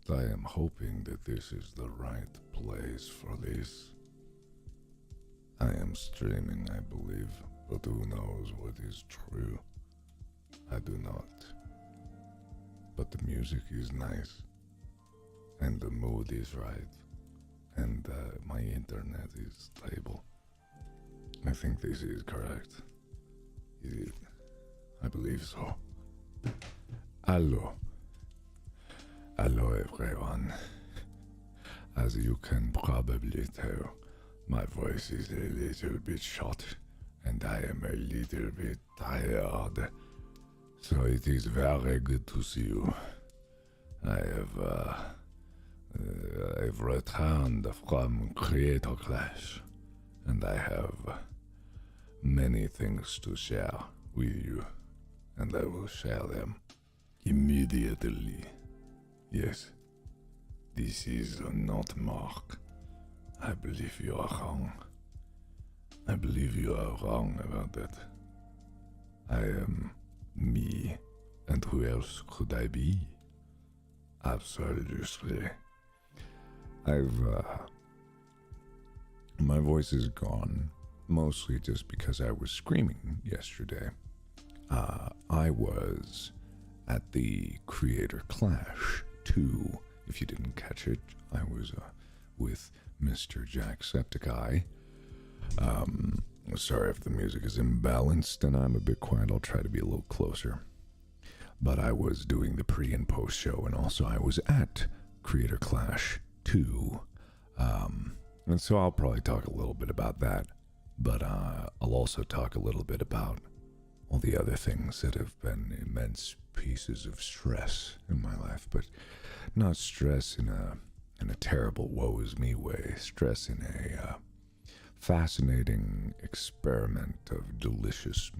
least I am hoping that this is the right place for this. I am streaming, I believe, but who knows what is true? I do not. But the music is nice, and the mood is right, and my internet is stable. I think this is correct. Is it? I believe so. Hello. Hello everyone. As you can probably tell, my voice is a little bit short and I am a little bit tired. So it is very good to see you. I've returned from Creator Clash and I have many things to share with you, and I will share them immediately. Yes, this is not Mark. I believe you are wrong. I believe you are wrong about that. I am me, and who else could I be? Absolutely. My voice is gone, mostly just because I was screaming yesterday. I was at the Creator Clash 2. If you didn't catch it, I was with Mr. Jacksepticeye. Sorry if the music is imbalanced and I'm a bit quiet. I'll try to be a little closer. But I was doing the pre and post show, and also I was at Creator Clash 2. And so I'll probably talk a little bit about that. But I'll also talk a little bit about all the other things that have been immense pieces of stress in my life, but not stress in a terrible woe is me way. Stress in a fascinating experiment of delicious,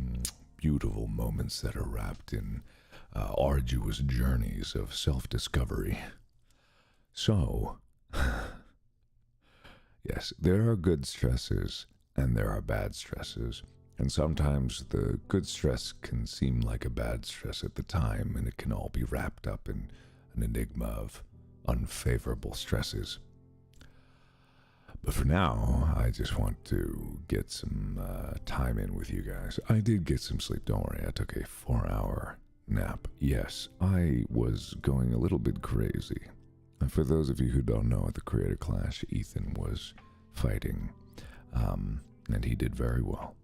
beautiful moments that are wrapped in arduous journeys of self-discovery. So, yes, there are good stresses and there are bad stresses. And sometimes the good stress can seem like a bad stress at the time, and it can all be wrapped up in an enigma of unfavorable stresses. But for now, I just want to get some time in with you guys. I did get some sleep, don't worry. I took a 4-hour nap. Yes, I was going a little bit crazy. And for those of you who don't know, at the Creator Clash, Ethan was fighting, and he did very well.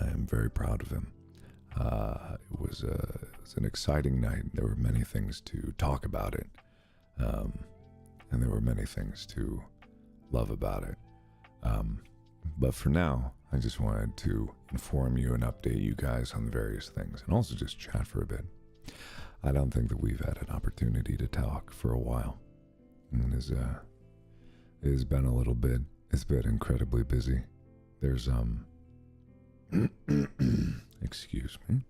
I am very proud of him. It was an exciting night. There were many things to talk about it, and there were many things to love about it. But for now, I just wanted to inform you and update you guys on the various things, and also just chat for a bit. I don't think that we've had an opportunity to talk for a while, and it has been a little bit. It's been incredibly busy. There's excuse me.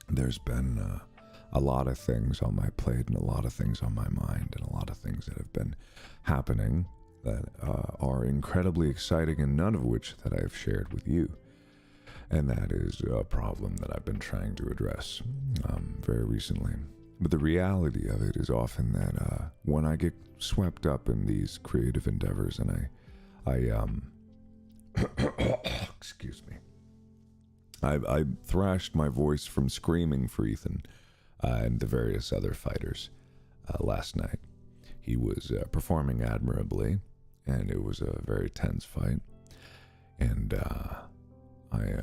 There's been a lot of things on my plate and a lot of things on my mind and a lot of things that have been happening that are incredibly exciting, and none of which that I've shared with you. And that is a problem that I've been trying to address very recently. But the reality of it is often that when I get swept up in these creative endeavors and I excuse me. I thrashed my voice from screaming for Ethan and the various other fighters last night. He was performing admirably, and it was a very tense fight. And I'm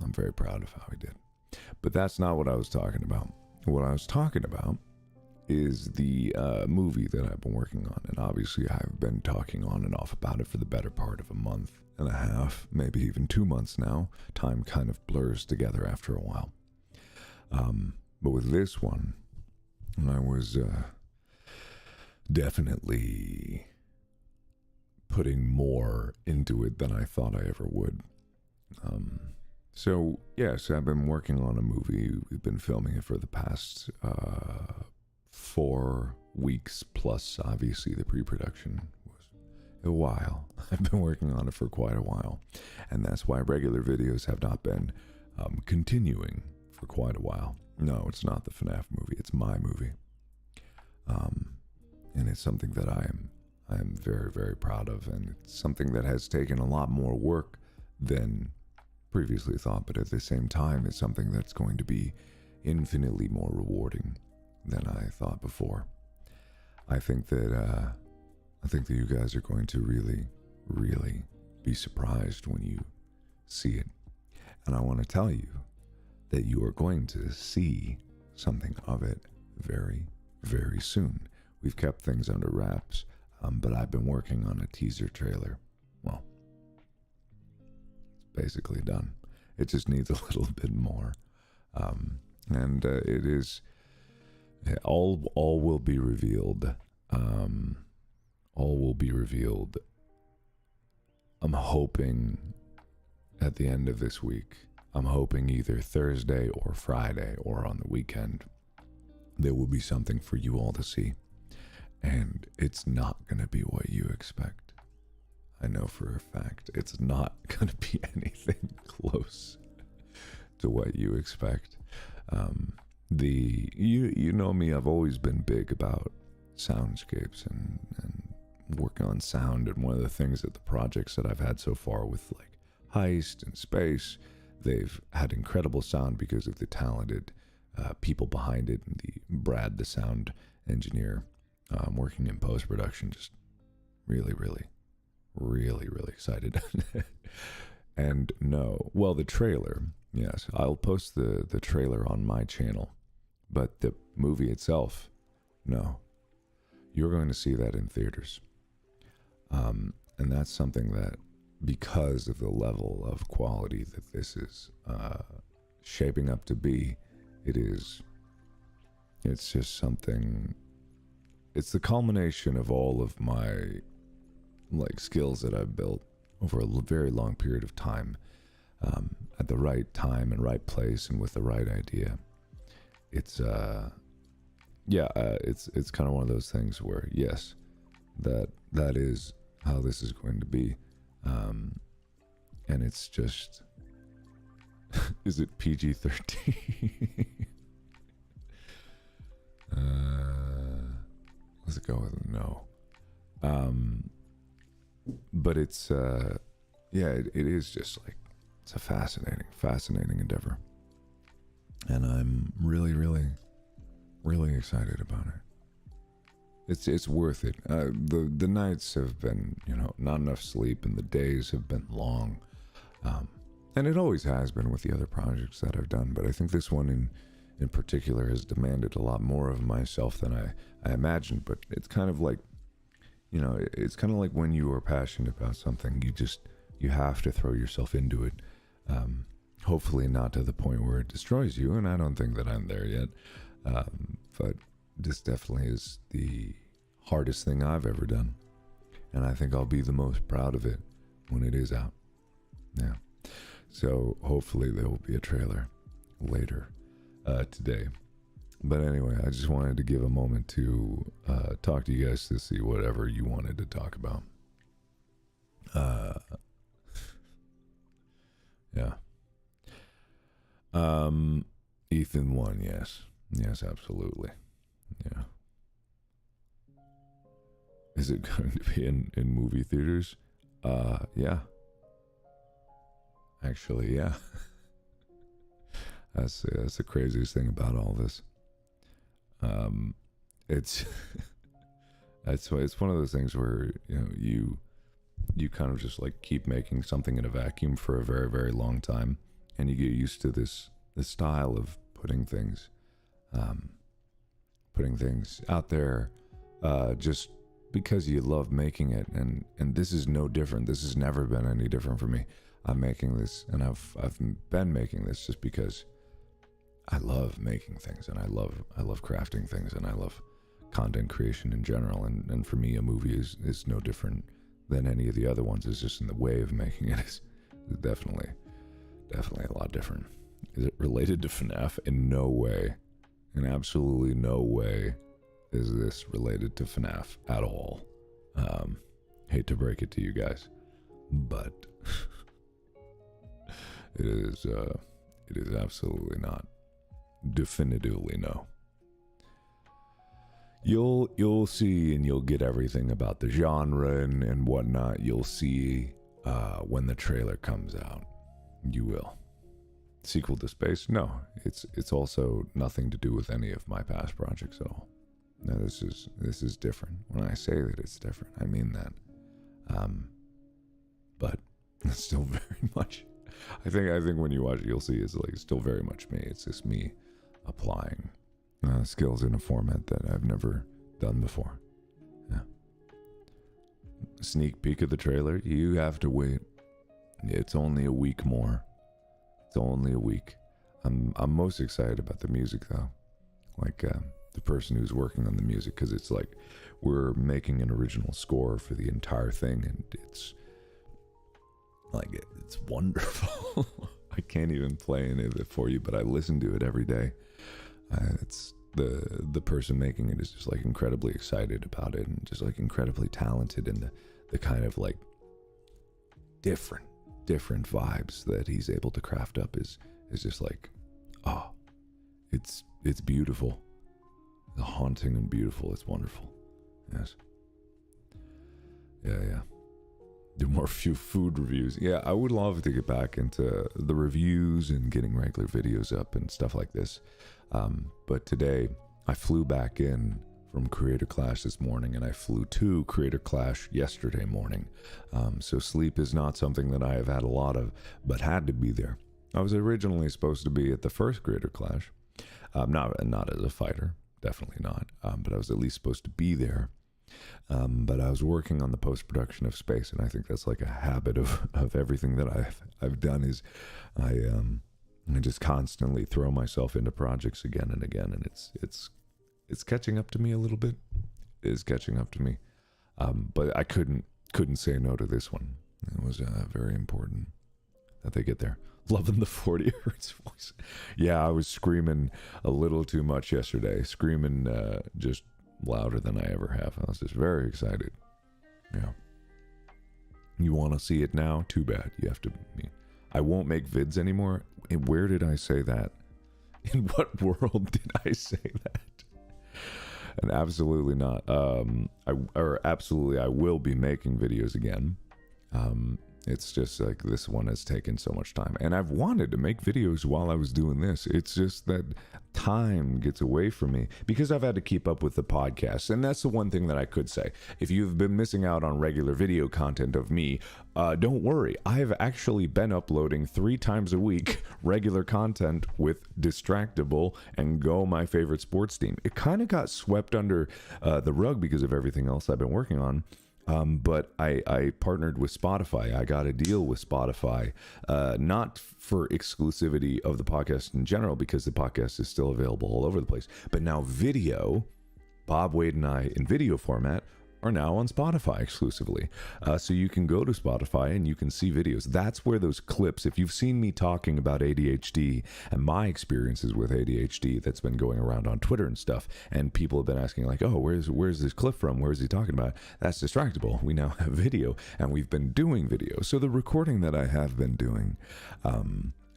very proud of how he did. But that's not what I was talking about. What I was talking about is the movie that I've been working on. And obviously I've been talking on and off about it for the better part of a month and a half, maybe even 2 months now. Time kind of blurs together after a while. But with this one, I was definitely putting more into it than I thought I ever would. So yes, I've been working on a movie. We've been filming it for the past 4 weeks, plus obviously the pre-production was a while. I've been working on it for quite a while, and that's why regular videos have not been continuing for quite a while. No, it's not the FNAF movie, it's my movie. And it's something that I'm very, very proud of, and it's something that has taken a lot more work than previously thought, but at the same time, it's something that's going to be infinitely more rewarding than I thought before. I think that you guys are going to really, really be surprised when you see it. And I want to tell you that you are going to see something of it very, very soon. We've kept things under wraps, but I've been working on a teaser trailer. Well, it's basically done. It just needs a little bit more. And it is, all will be revealed. All will be revealed. I'm hoping at the end of this week. I'm hoping either Thursday or Friday or on the weekend, there will be something for you all to see. And it's not going to be what you expect. I know for a fact it's not going to be anything close to what you expect. You know me, I've always been big about soundscapes and working on sound. And one of the things that the projects that I've had so far with like Heist and Space, they've had incredible sound because of the talented people behind it, and Brad, the sound engineer, working in post-production, just really, really, really, really excited. And the trailer, yes, I'll post the trailer on my channel, but the movie itself, no, you're going to see that in theaters. And that's something that, because of the level of quality that this is shaping up to be, it's just something, it's the culmination of all of my like skills that I've built over a very long period of time, at the right time and right place and with the right idea. It's it's kind of one of those things where, yes, that is how this is going to be. And it's just, is it PG-13? Let's go with a no. But it's, it is just like, it's a fascinating endeavor. And I'm really, really, really excited about it. It's worth it. The nights have been, not enough sleep, and the days have been long. And it always has been with the other projects that I've done, but I think this one in particular has demanded a lot more of myself than I imagined. But it's kind of like, it's kind of like when you are passionate about something, you have to throw yourself into it. Hopefully not to the point where it destroys you, and I don't think that I'm there yet. But this definitely is the hardest thing I've ever done, and I think I'll be the most proud of it when it is out. Yeah. So hopefully there will be a trailer later today. But anyway, I just wanted to give a moment to talk to you guys to see whatever you wanted to talk about. Yeah. Ethan 1, yes. Yes, absolutely. Yeah. Is it going to be in movie theaters? Yeah. Actually, yeah. That's the craziest thing about all this. It's it's one of those things where you kind of just like keep making something in a vacuum for a very, very long time, and you get used to this style of putting things out there just because you love making it, and this is no different. This has never been any different for me. I'm making this, and I've been making this just because I love making things, and I love crafting things, and I love content creation in general. And for me, a movie is no different than any of the other ones. It's just in the way of making it is definitely a lot different. Is it related to FNAF? In no way, in absolutely no way is this related to FNAF at all. Hate to break it to you guys, but it is absolutely not. Definitively no. You'll see, and you'll get everything about the genre and whatnot. You'll see when the trailer comes out. You will. Sequel to Space? No, it's also nothing to do with any of my past projects at all. No, this is different. When I say that it's different, I mean that. But it's still very much. I think when you watch it, you'll see it's like still very much me. It's just me applying skills in a format that I've never done before. Yeah. Sneak peek of the trailer. You have to wait. It's only a week more. It's only a week. I'm most excited about the music though. Like the person who's working on the music, because it's like we're making an original score for the entire thing, and it's like it's wonderful. I can't even play any of it for you, but I listen to it every day. It's the person making it is just like incredibly excited about it, and just like incredibly talented, and the kind of like different vibes that he's able to craft up is just like, oh, it's beautiful. It's haunting and beautiful. It's wonderful. Yes. Yeah. Do more few food reviews. Yeah, I would love to get back into the reviews and getting regular videos up and stuff like this. But today I flew back in from Creator Clash this morning, and I flew to Creator Clash yesterday morning. So sleep is not something that I have had a lot of, but had to be there. I was originally supposed to be at the first Creator Clash, not as a fighter, definitely not, but I was at least supposed to be there. But I was working on the post-production of Space, and I think that's like a habit of everything that I've done is I just constantly throw myself into projects again and again, and it's catching up to me a little bit. It is catching up to me, but I couldn't say no to this one. It was very important that they get there. Loving the 40 hertz voice. Yeah, I was screaming a little too much yesterday. Screaming just louder than I ever have. I was just very excited. Yeah. You want to see it now? Too bad. You have to. I won't make vids anymore. Where did I say that? In what world did I say that? And absolutely not. Absolutely, I will be making videos again. It's just like this one has taken so much time, and I've wanted to make videos while I was doing this. It's just that time gets away from me because I've had to keep up with the podcast, and that's the one thing that I could say. If you've been missing out on regular video content of me, don't worry. I've actually been uploading 3 times a week regular content with Distractable and Go, my favorite sports team. It kind of got swept under the rug because of everything else I've been working on. But I partnered with Spotify. I got a deal with Spotify, not for exclusivity of the podcast in general, because the podcast is still available all over the place. But now video, Bob Wade and I in video format are now on Spotify exclusively. So you can go to Spotify and you can see videos. That's where those clips, if you've seen me talking about ADHD and my experiences with ADHD that's been going around on Twitter and stuff, and people have been asking like, oh, where's this clip from? Where's he talking about? That's Distractable. We now have video, and we've been doing video. So the recording that I have been doing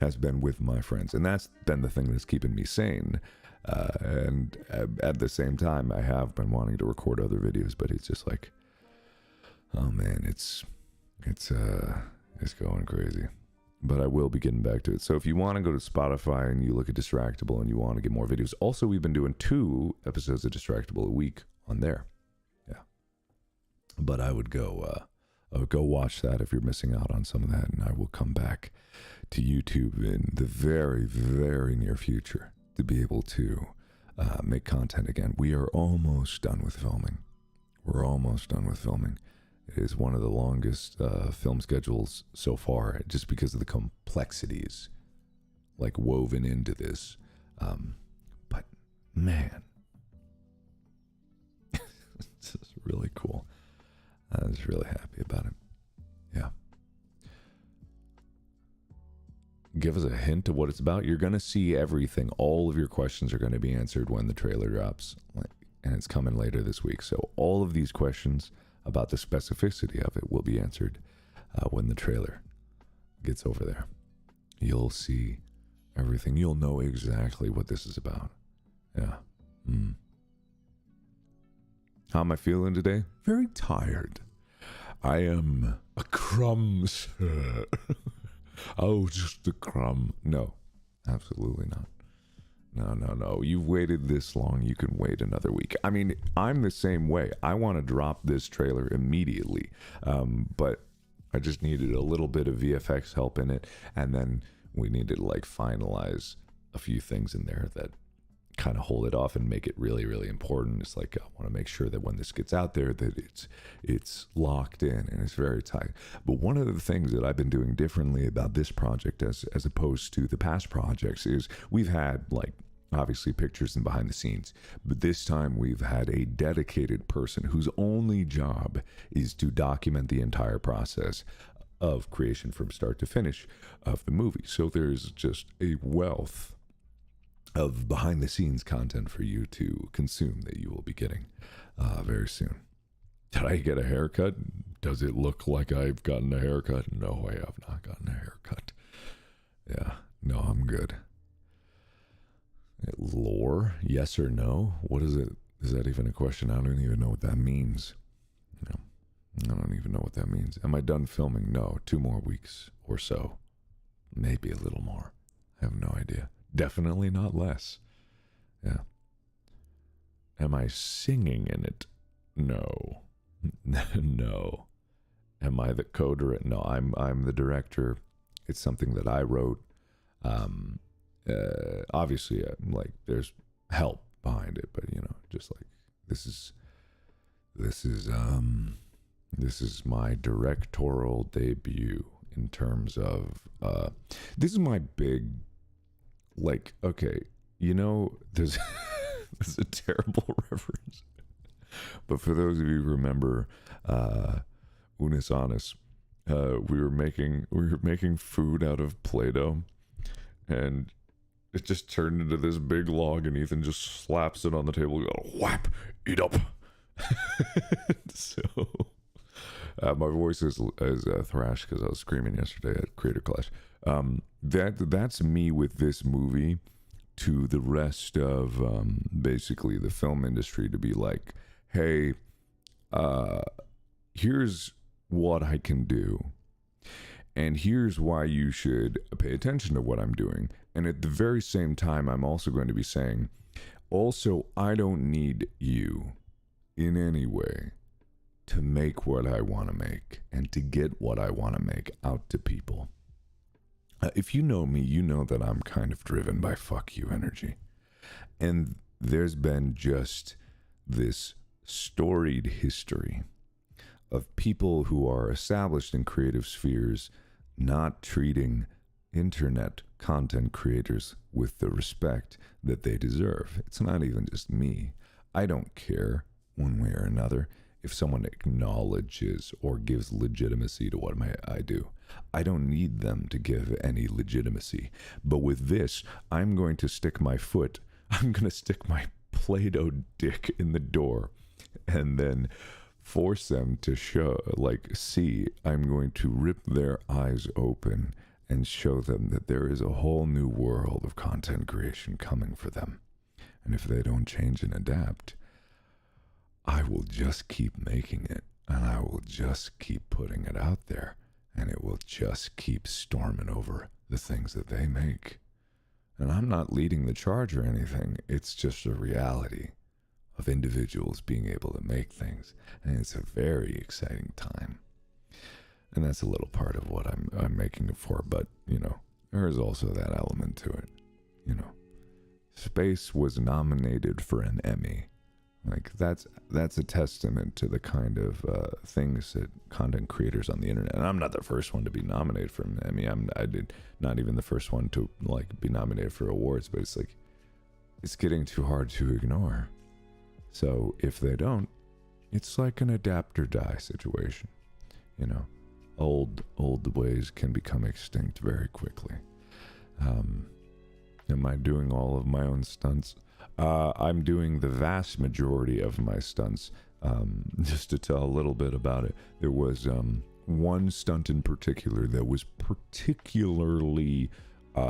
has been with my friends, and that's been the thing that's keeping me sane. And at the same time, I have been wanting to record other videos, but it's just like, oh man, it's going crazy. But I will be getting back to it. So if you want to go to Spotify and you look at Distractable and you want to get more videos, also we've been doing 2 episodes of Distractable a week on there. Yeah. But I would go watch that if you're missing out on some of that, and I will come back to YouTube in the very, very near future to be able to make content again. We are almost done with filming. We're almost done with filming. It is one of the longest film schedules so far, just because of the complexities like woven into this. But man, this is really cool. I was really happy about it. Yeah. Give us a hint of what it's about. You're going to see everything. All of your questions are going to be answered when the trailer drops, and it's coming later this week. So all of these questions about the specificity of it will be answered when the trailer gets over there. You'll see everything. You'll know exactly what this is about. Yeah. How am I feeling today? Very tired. I am a crumb, sir. Oh, just a crumb. No, absolutely not. No. You've waited this long. You can wait another week. I mean, I'm the same way. I want to drop this trailer immediately. But I just needed a little bit of VFX help in it. And then we needed to like finalize a few things in there that kind of hold it off and make it really, really important. It's like, I want to make sure that when this gets out there that it's locked in and it's very tight. But one of the things that I've been doing differently about this project as opposed to the past projects is we've had like obviously pictures and behind the scenes, but this time we've had a dedicated person whose only job is to document the entire process of creation from start to finish of the movie. So there's just a wealth of behind the scenes content for you to consume that you will be getting very soon. Did I get a haircut? Does it look like I've gotten a haircut? No, I have not gotten a haircut. Yeah, no, I'm good. Lore, yes or no? What is it? Is that even a question? I don't even know what that means. No, I don't even know what that means. Am I done filming? No, 2 more weeks or so. Maybe a little more. I have no idea. Definitely not less. Yeah. Am I singing in it? No. No. Am I the coder? No, I'm the director. It's something that I wrote. Obviously, like there's help behind it, but you know, just like this is my directorial debut in terms of this is my big, like, okay, you know, there's this is a terrible reference, but for those of you who remember Unis Annus, we were making food out of Play-Doh, and it just turned into this big log, and Ethan just slaps it on the table and goes, whap, eat up. So my voice is thrashed because I was screaming yesterday at Creator Clash. That's me with this movie to the rest of basically the film industry, to be like, hey, here's what I can do, and here's why you should pay attention to what I'm doing. And at the very same time, I'm also going to be saying, also, I don't need you in any way to make what I want to make and to get what I want to make out to people. If you know me, you know that I'm kind of driven by fuck you energy. And there's been just this storied history of people who are established in creative spheres not treating internet content creators with the respect that they deserve. It's not even just me. I don't care one way or another if someone acknowledges or gives legitimacy to what I do. I don't need them to give any legitimacy. But with this, I'm going to stick my Play-Doh dick in the door and then force them to see. I'm going to rip their eyes open and show them that there is a whole new world of content creation coming for them. And if they don't change and adapt, I will just keep making it, and I will just keep putting it out there, and it will just keep storming over the things that they make. And I'm not leading the charge or anything. It's just a reality of individuals being able to make things. And it's a very exciting time. And that's a little part of what I'm making it for. But, you know, there is also that element to it. You know, Space was nominated for an Emmy. Like, that's a testament to the kind of things that content creators on the internet. And I'm not the first one to be nominated for an Emmy. I did not even the first one to like be nominated for awards. But it's like, it's getting too hard to ignore. So if they don't, it's like an adapt or die situation. You know, old ways can become extinct very quickly. Am I doing all of my own stunts? I'm doing the vast majority of my stunts. Just to tell a little bit about it, there was one stunt in particular that was particularly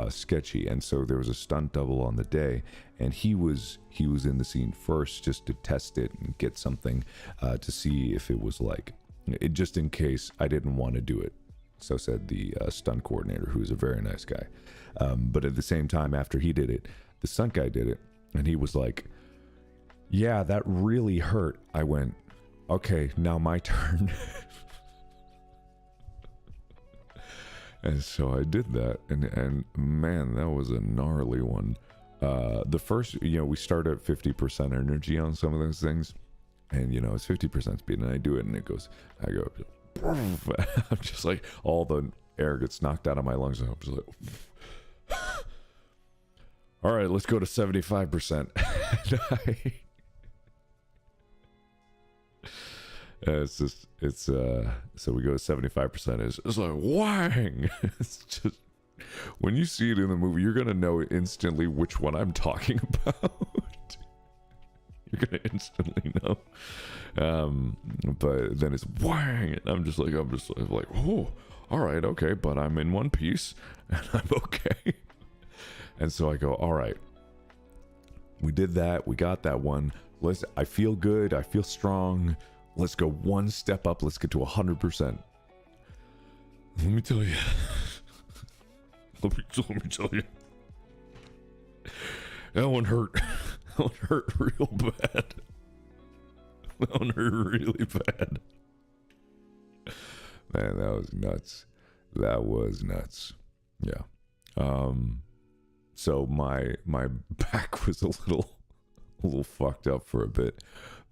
sketchy. And so there was a stunt double on the day, and he was in the scene first just to test it and get something to see if it was like it, just in case I didn't want to do it. So said the stunt coordinator, who was a very nice guy. But at the same time, after he did it, the stunt guy did it, and he was like, "Yeah, that really hurt." I went, "Okay, now my turn." And so I did that, and man, that was a gnarly one. The first, we start at 50% energy on some of those things, and it's 50% speed, and I do it, and I go, I'm just like, all the air gets knocked out of my lungs, and I'm just like, all right, let's go to 75%. So we go to 75%. It's like whang. It's just, when you see it in the movie, you're gonna know instantly which one I'm talking about. You're gonna instantly know. But then it's whang, and I'm just like, oh, all right, okay, but I'm in one piece, and I'm okay. And so I go, all right, we did that, we got that one. I feel good, I feel strong. Let's go one step up. Let's get to 100%. Let me tell you. let me tell you. That one hurt. That one hurt real bad. That one hurt really bad. Man, that was nuts. That was nuts. Yeah. So my back was a little fucked up for a bit.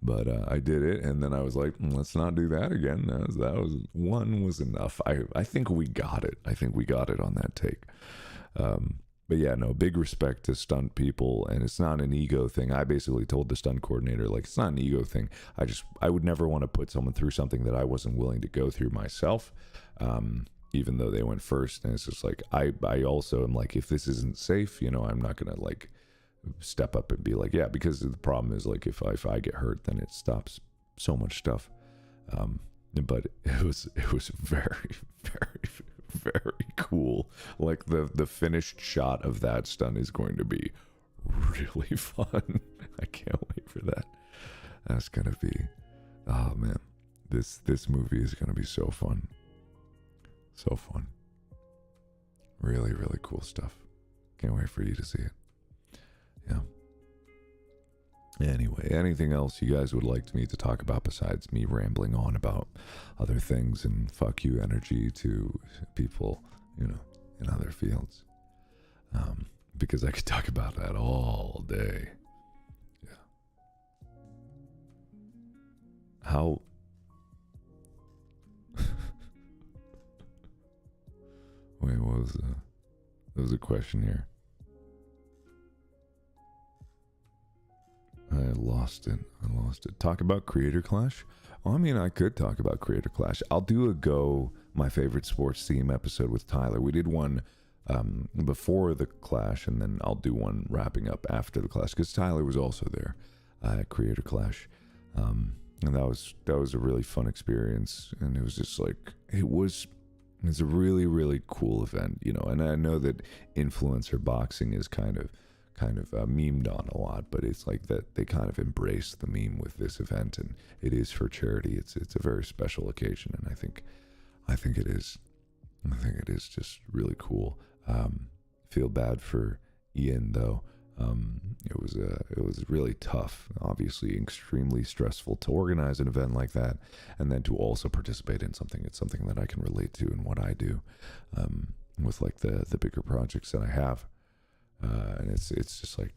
But I did it, and then I was like, let's not do that again. That was one was enough. I think we got it. I think we got it on that take. But yeah, no, big respect to stunt people, and it's not an ego thing. I basically told the stunt coordinator, like, it's not an ego thing. I would never want to put someone through something that I wasn't willing to go through myself, even though they went first. And it's just like, I also am like, if this isn't safe, I'm not going to like step up and be like, yeah, because the problem is like if I get hurt, then it stops so much stuff. But it was very, very, very cool. Like the finished shot of that stunt is going to be really fun. I can't wait for that. That's gonna be, oh man, this movie is gonna be so fun. So fun. Really, really cool stuff. Can't wait for you to see it. Yeah. Anyway, anything else you guys would like me to talk about besides me rambling on about other things and fuck you energy to people, in other fields? Because I could talk about that all day. Yeah. How... Wait, what was that? There was a question here. I lost it. Talk about Creator Clash? Well, I mean, I could talk about Creator Clash. I'll do a Go, my favorite sports theme episode with Tyler. We did one before the Clash, and then I'll do one wrapping up after the Clash, because Tyler was also there at Creator Clash. And that was a really fun experience. And it was just like, it's a really, really cool event, and I know that influencer boxing is kind of memed on a lot, but it's like that they kind of embrace the meme with this event, and it is for charity. It's a very special occasion, and I think it is. I think it is just really cool. Feel bad for Ian though. It was really tough, obviously extremely stressful to organize an event like that, and then to also participate in something. It's something that I can relate to in what I do, with like the bigger projects that I have. And it's just like,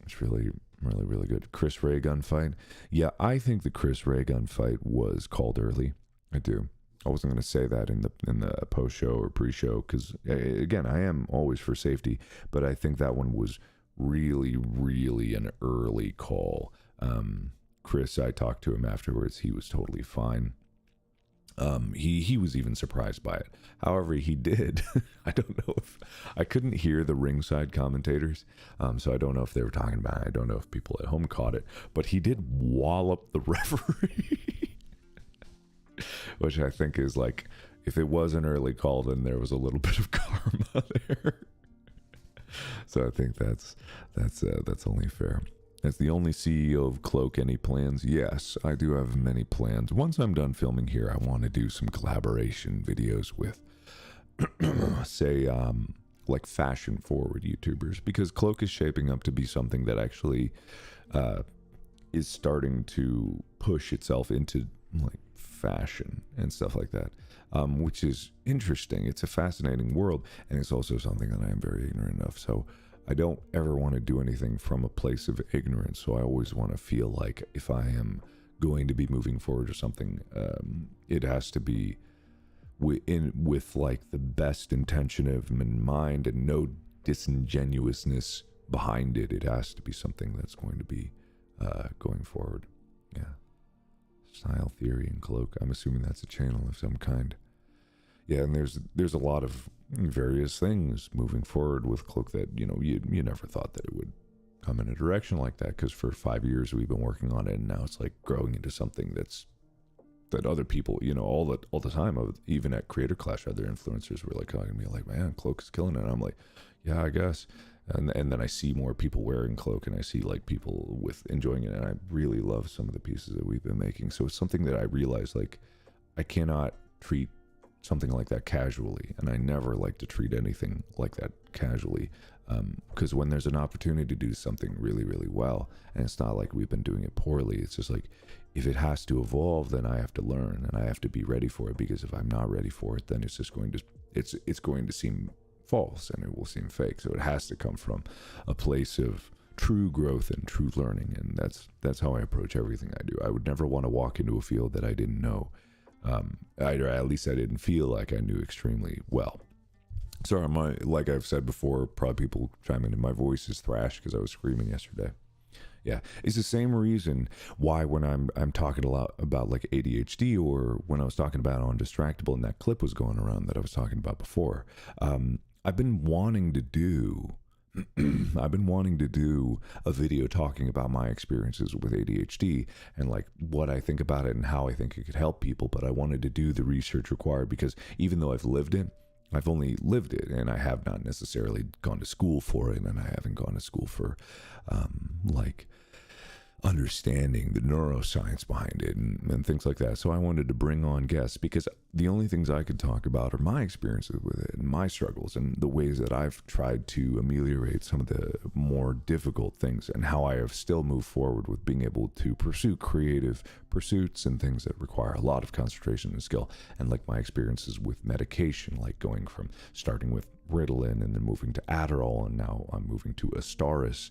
it's really, really, really good. Chris Ray gunfight. Yeah, I think the Chris Ray gunfight was called early. I do. I wasn't going to say that in the post show or pre show, because again, I am always for safety, but I think that one was really, really an early call. Chris, I talked to him afterwards. He was totally fine. He was even surprised by it. However, he did. I don't know if I couldn't hear the ringside commentators, so I don't know if they were talking about it. I don't know if people at home caught it, but he did wallop the referee, which I think is like, if it was an early call, then there was a little bit of karma there. So I think that's only fair. As the only CEO of Cloak, any plans? Yes, I do have many plans. Once I'm done filming here, I want to do some collaboration videos with, say, like fashion forward YouTubers, because Cloak is shaping up to be something that actually is starting to push itself into like fashion and stuff like that, which is interesting. It's a fascinating world, and it's also something that I am very ignorant of. So I don't ever want to do anything from a place of ignorance. So I always want to feel like if I am going to be moving forward or something, it has to be with like the best intention of in mind and no disingenuousness behind it. It has to be something that's going to be going forward. Yeah. Style Theory and Cloak. I'm assuming that's a channel of some kind. Yeah, and there's a lot of various things moving forward with Cloak that, you know, you never thought that it would come in a direction like that, because for 5 years we've been working on it, and now it's like growing into something that other people, you know, all the time, even at Creator Clash, other influencers were like calling me like, man, Cloak is killing it. And I'm like, yeah, I guess. And then I see more people wearing Cloak, and I see like people with enjoying it, and I really love some of the pieces that we've been making. So it's something that I realize, like, I cannot treat something like that casually, and I never like to treat anything like that casually, because when there's an opportunity to do something really, really well, and it's not like we've been doing it poorly, it's just like, if it has to evolve, then I have to learn, and I have to be ready for it, because if I'm not ready for it, then it's just going to it's going to seem false, and it will seem fake. So it has to come from a place of true growth and true learning, and that's how I approach everything I do. I would never want to walk into a field that I didn't know, or at least I didn't feel like I knew extremely well. Sorry, like I've said before, probably people chime in, my voice is thrashed because I was screaming yesterday. Yeah, it's the same reason why when I'm talking a lot about like ADHD, or when I was talking about on Distractible and that clip was going around that I was talking about before, I've been wanting to do a video talking about my experiences with ADHD and like what I think about it and how I think it could help people. But I wanted to do the research required, because even though I've lived it, I've only lived it, and I have not necessarily gone to school for it, and I haven't gone to school for like understanding the neuroscience behind it and things like that. So I wanted to bring on guests, because the only things I could talk about are my experiences with it and my struggles and the ways that I've tried to ameliorate some of the more difficult things, and how I have still moved forward with being able to pursue creative pursuits and things that require a lot of concentration and skill. And like my experiences with medication, like going from starting with Ritalin and then moving to Adderall, and now I'm moving to Astaris,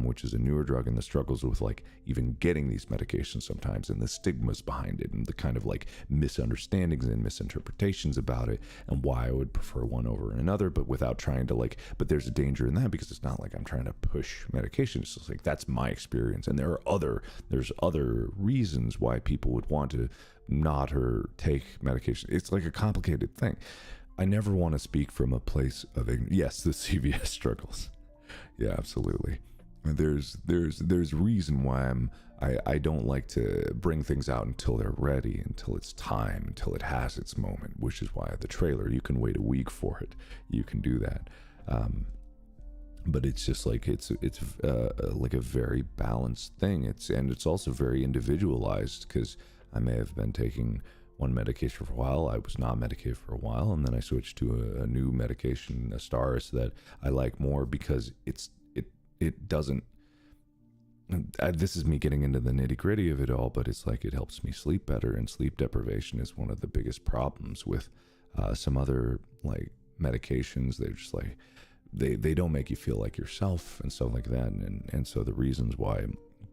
which is a newer drug, and the struggles with like even getting these medications sometimes, and the stigmas behind it, and the kind of like misunderstandings and misinterpretations about it, and why I would prefer one over another, but without trying to like, but there's a danger in that, because it's not like I'm trying to push medication. It's just like, that's my experience, and there's other reasons why people would want to not or take medication. It's like a complicated thing. I never want to speak from a place of yes, the CVS struggles. Yeah, absolutely. There's reason why I don't like to bring things out until they're ready, until it's time, until it has its moment, which is why the trailer, you can wait a week for it. You can do that. But it's just like it's like a very balanced thing. It's also very individualized, because I may have been taking one medication for a while. I was not medicated for a while, and then I switched to a new medication, Astaris, that I like more, because it doesn't. This is me getting into the nitty gritty of it all, but it's like it helps me sleep better, and sleep deprivation is one of the biggest problems with some other like medications. They're just like they don't make you feel like yourself and stuff like that, and so the reasons why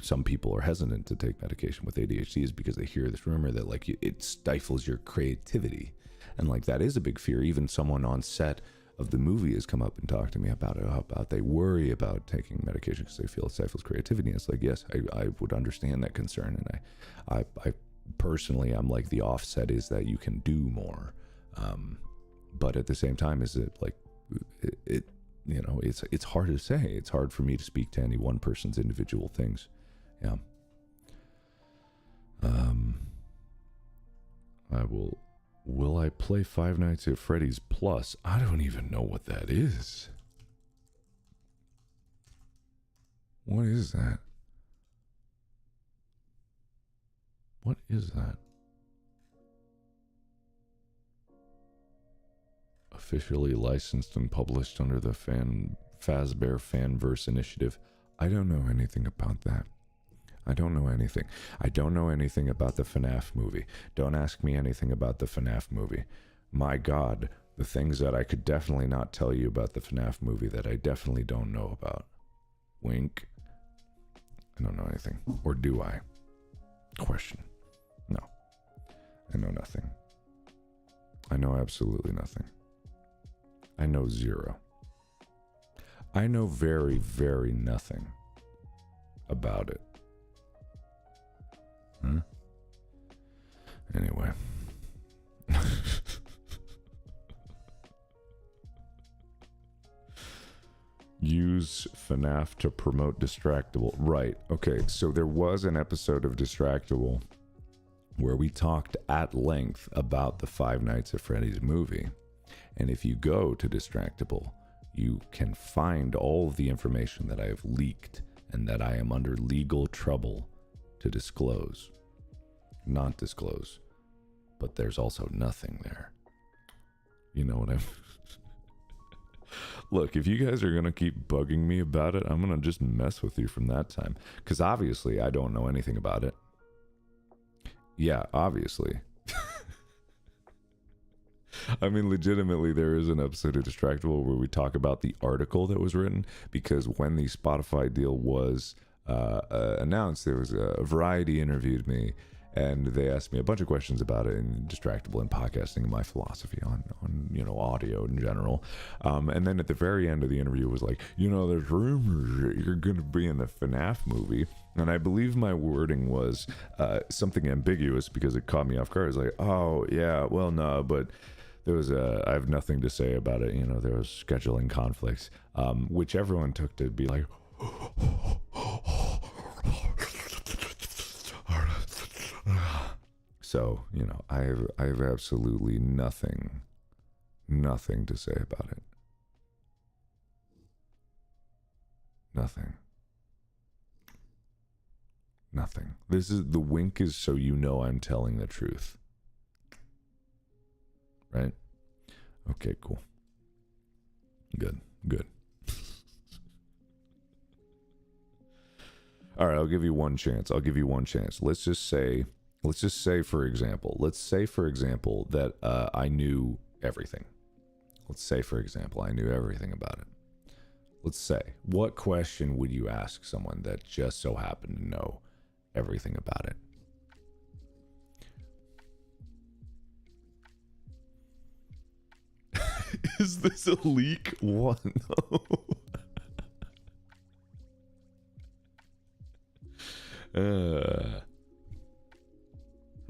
some people are hesitant to take medication with ADHD is because they hear this rumor that like it stifles your creativity, and like that is a big fear. Even someone on set of the movie has come up and talked to me about it, about they worry about taking medication because they feel it stifles creativity. And it's like, yes, I would understand that concern, and I personally, I'm like, the offset is that you can do more, but at the same time, is it like it you know, it's hard to say. It's hard for me to speak to any one person's individual things. Yeah. Will I play Five Nights at Freddy's Plus? I don't even know what that is. What is that? What is that? Officially licensed and published under the Fazbear Fanverse Initiative. I don't know anything about that. I don't know anything. I don't know anything about the FNAF movie. Don't ask me anything about the FNAF movie. My God, the things that I could definitely not tell you about the FNAF movie that I definitely don't know about. Wink. I don't know anything. Or do I? Question. No. I know nothing. I know absolutely nothing. I know zero. I know very, very nothing about it. Huh? Anyway. Use FNAF to promote Distractable. Right. Okay, so there was an episode of Distractable where we talked at length about the Five Nights at Freddy's movie. And if you go to Distractable, you can find all of the information that I have leaked and that I am under legal trouble to disclose. Not disclose. But there's also nothing there. You know what I'm... Look, if you guys are going to keep bugging me about it, I'm going to just mess with you from that time. Because obviously I don't know anything about it. Yeah, obviously. I mean, legitimately, there is an episode of Distractable where we talk about the article that was written, because when the Spotify deal was announced, there was a Variety interviewed me, and they asked me a bunch of questions about it in Distractable and podcasting and my philosophy on you know, audio in general. And then at the very end of the interview was like, you know, there's rumors that you're going to be in the FNAF movie. And I believe my wording was something ambiguous because it caught me off guard. It's like, oh, yeah, well, no, but there was I have nothing to say about it. You know, there was scheduling conflicts, which everyone took to be like, so, you know, I have absolutely nothing to say about it. Nothing. This is, the wink is so you know I'm telling the truth. Right? Okay, cool. Good. All right, I'll give you one chance. Let's just say, for example, that I knew everything. Let's say, for example, I knew everything about it. Let's say, what question would you ask someone that just so happened to know everything about it? Is this a leak? What? No.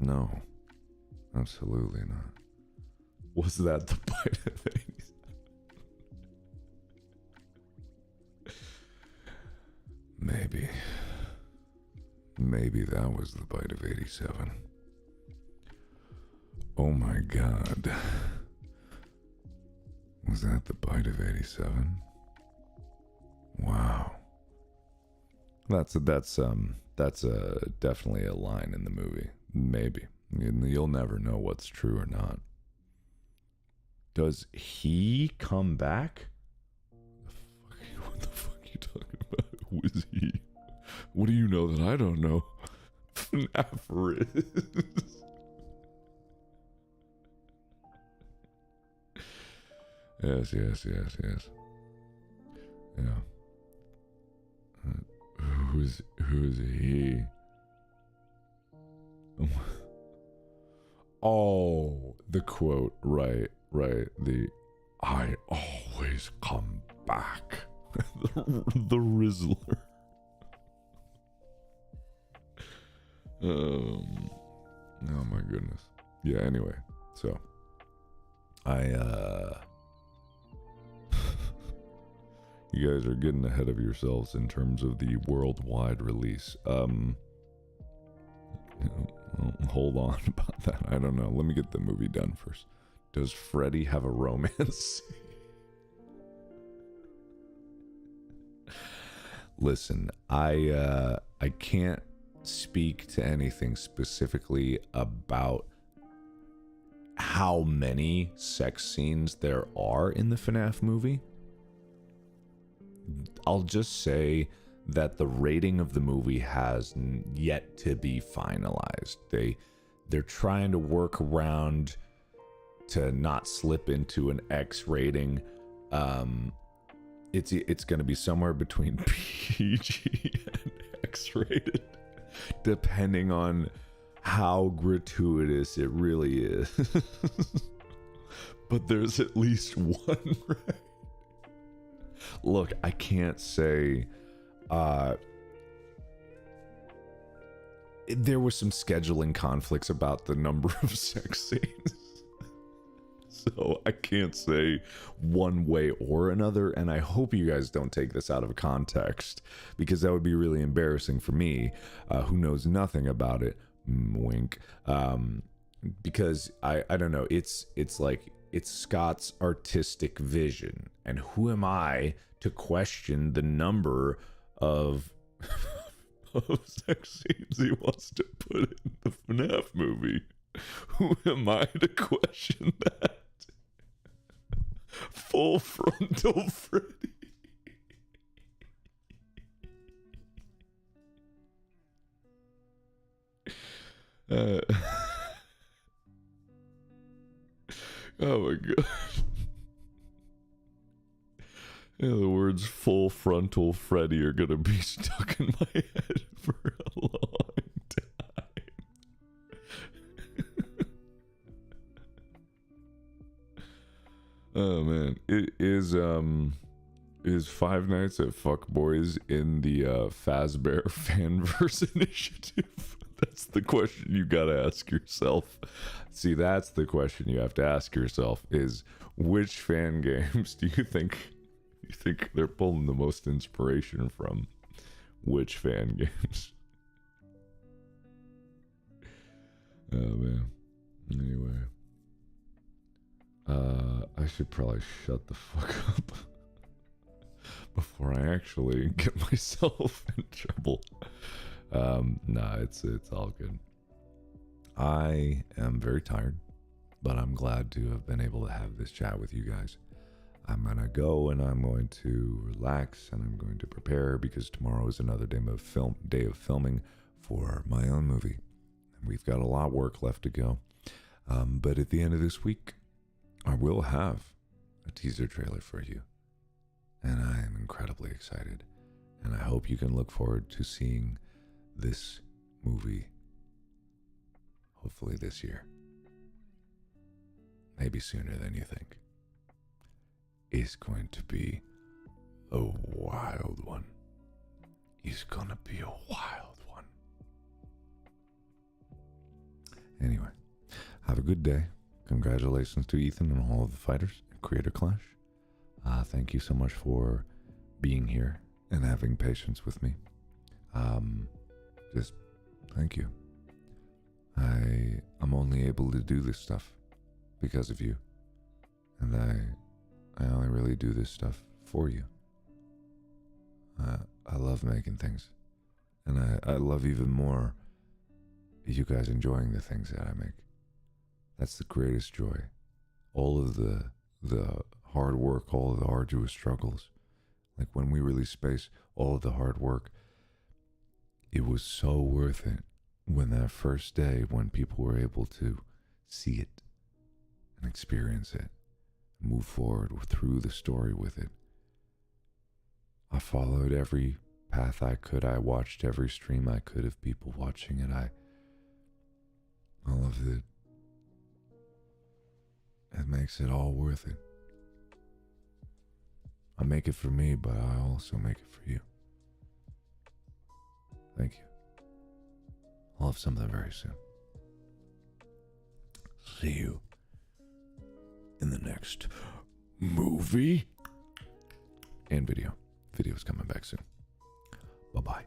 No. Absolutely not. Was that the bite of 87? Maybe that was the bite of 87. Oh my God. Was that the bite of 87? Wow. That's definitely a line in the movie. Maybe. You'll never know what's true or not. Does he come back? What the fuck are you talking about? Who is he? What do you know that I don't know? FNAF Riz. Yes. Yeah. Who's he? Oh, the quote, right. The I always come back. the Rizzler. Oh my goodness. Yeah, anyway, so you guys are getting ahead of yourselves in terms of the worldwide release. Hold on about that. I don't know. Let me get the movie done first. Does Freddy have a romance? listen, I can't speak to anything specifically about how many sex scenes there are in the FNAF movie. I'll just say that the rating of the movie has yet to be finalized. They're trying to work around to not slip into an X rating. It's going to be somewhere between PG and X rated, depending on how gratuitous it really is. But there's at least one, right? Look, I can't say there were some scheduling conflicts about the number of sex scenes. So I can't say one way or another, and I hope you guys don't take this out of context, because that would be really embarrassing for me, who knows nothing about it. Wink. Because I don't know, it's like it's Scott's artistic vision, and who am I to question the number of of sex scenes he wants to put in the FNAF movie? Who am I to question that? Full frontal Freddy. Oh my god. Yeah, the words full frontal Freddy are gonna be stuck in my head for a long time. Oh man. It is Five Nights at Fuckboys in the Fazbear Fanverse initiative? That's the question you gotta ask yourself. See, that's the question you have to ask yourself, is which fan games do you think they're pulling the most inspiration from? Which fan games? Oh man. Anyway. I should probably shut the fuck up before I actually get myself in trouble. Nah, it's all good. I am very tired, but I'm glad to have been able to have this chat with you guys. I'm gonna go and I'm going to relax and I'm going to prepare, because tomorrow is another day of filming for my own movie. And we've got a lot of work left to go. But at the end of this week, I will have a teaser trailer for you. And I am incredibly excited. And I hope you can look forward to seeing this movie, hopefully this year. Maybe sooner than you think. It's going to be a wild one. It's gonna be a wild one. Anyway, have a good day. Congratulations to Ethan and all of the fighters at Creator Clash. Thank you so much for being here and having patience with me. Just thank you. I'm only able to do this stuff because of you. And I only really do this stuff for you. I love making things. And I love even more you guys enjoying the things that I make. That's the greatest joy. All of the hard work, all of the arduous struggles. Like when we released Space, all of the hard work, it was so worth it. When that first day, when people were able to see it and experience it, move forward through the story with it. I followed every path I could. I watched every stream I could of people watching it. I loved it. It makes it all worth it. I make it for me, but I also make it for you. Thank you. I'll have something very soon. See you in the next movie and video. Video's coming back soon. Bye-bye.